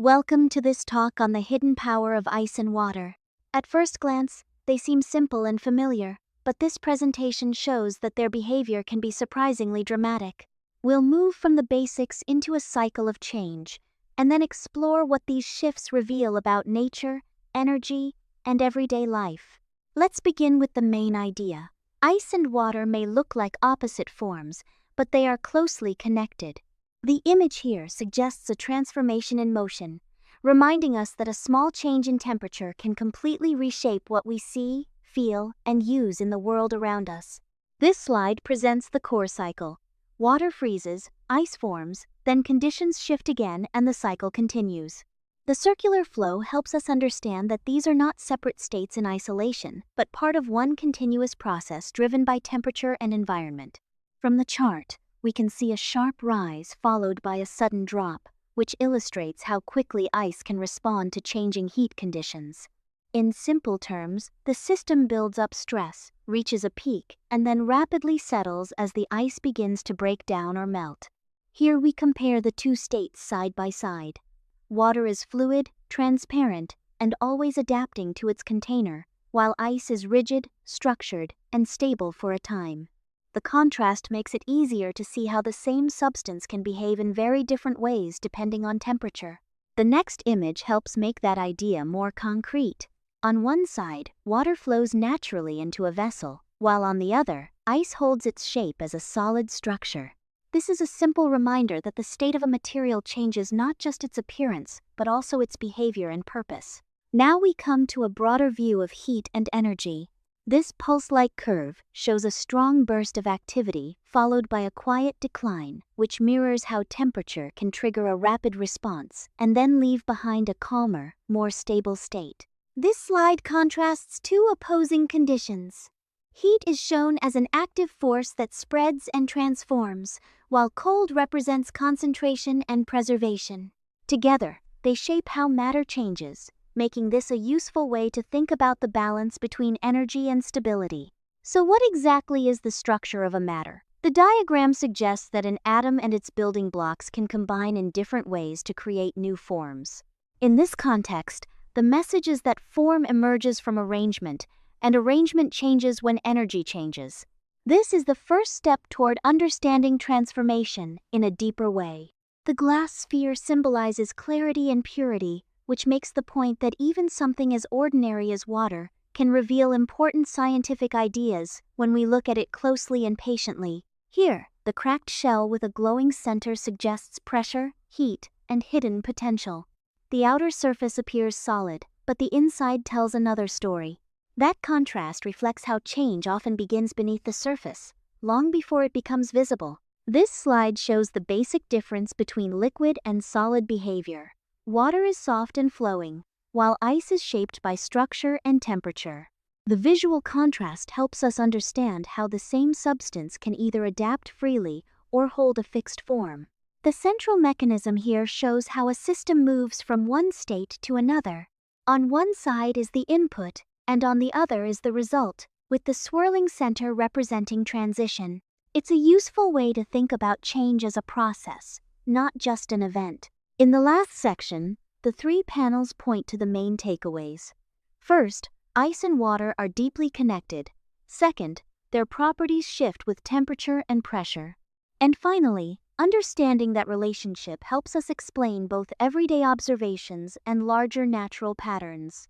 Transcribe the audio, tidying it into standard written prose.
Welcome to this talk on the hidden power of ice and water. At first glance, they seem simple and familiar, but this presentation shows that their behavior can be surprisingly dramatic. We'll move from the basics into a cycle of change, and then explore what these shifts reveal about nature, energy, and everyday life. Let's begin with the main idea. Ice and water may look like opposite forms, but they are closely connected. The image here suggests a transformation in motion, reminding us that a small change in temperature can completely reshape what we see, feel, and use in the world around us. This slide presents the core cycle. Water freezes, ice forms, then conditions shift again and the cycle continues. The circular flow helps us understand that these are not separate states in isolation, but part of one continuous process driven by temperature and environment. From the chart, we can see a sharp rise followed by a sudden drop, which illustrates how quickly ice can respond to changing heat conditions. In simple terms, the system builds up stress, reaches a peak, and then rapidly settles as the ice begins to break down or melt. Here we compare the two states side by side. Water is fluid, transparent, and always adapting to its container, while ice is rigid, structured, and stable for a time. The contrast makes it easier to see how the same substance can behave in very different ways depending on temperature. The next image helps make that idea more concrete. On one side, water flows naturally into a vessel, while on the other, ice holds its shape as a solid structure. This is a simple reminder that the state of a material changes not just its appearance, but also its behavior and purpose. Now we come to a broader view of heat and energy. This pulse-like curve shows a strong burst of activity followed by a quiet decline, which mirrors how temperature can trigger a rapid response and then leave behind a calmer, more stable state. This slide contrasts two opposing conditions. Heat is shown as an active force that spreads and transforms, while cold represents concentration and preservation. Together, they shape how matter changes, making this a useful way to think about the balance between energy and stability. So what exactly is the structure of a matter? The diagram suggests that an atom and its building blocks can combine in different ways to create new forms. In this context, the message is that form emerges from arrangement, and arrangement changes when energy changes. This is the first step toward understanding transformation in a deeper way. The glass sphere symbolizes clarity and purity, which makes the point that even something as ordinary as water can reveal important scientific ideas when we look at it closely and patiently. Here, the cracked shell with a glowing center suggests pressure, heat, and hidden potential. The outer surface appears solid, but the inside tells another story. That contrast reflects how change often begins beneath the surface, long before it becomes visible. This slide shows the basic difference between liquid and solid behavior. Water is soft and flowing, while ice is shaped by structure and temperature. The visual contrast helps us understand how the same substance can either adapt freely or hold a fixed form. The central mechanism here shows how a system moves from one state to another. On one side is the input, and on the other is the result, with the swirling center representing transition. It's a useful way to think about change as a process, not just an event. In the last section, the three panels point to the main takeaways. First, ice and water are deeply connected. Second, their properties shift with temperature and pressure. And finally, understanding that relationship helps us explain both everyday observations and larger natural patterns.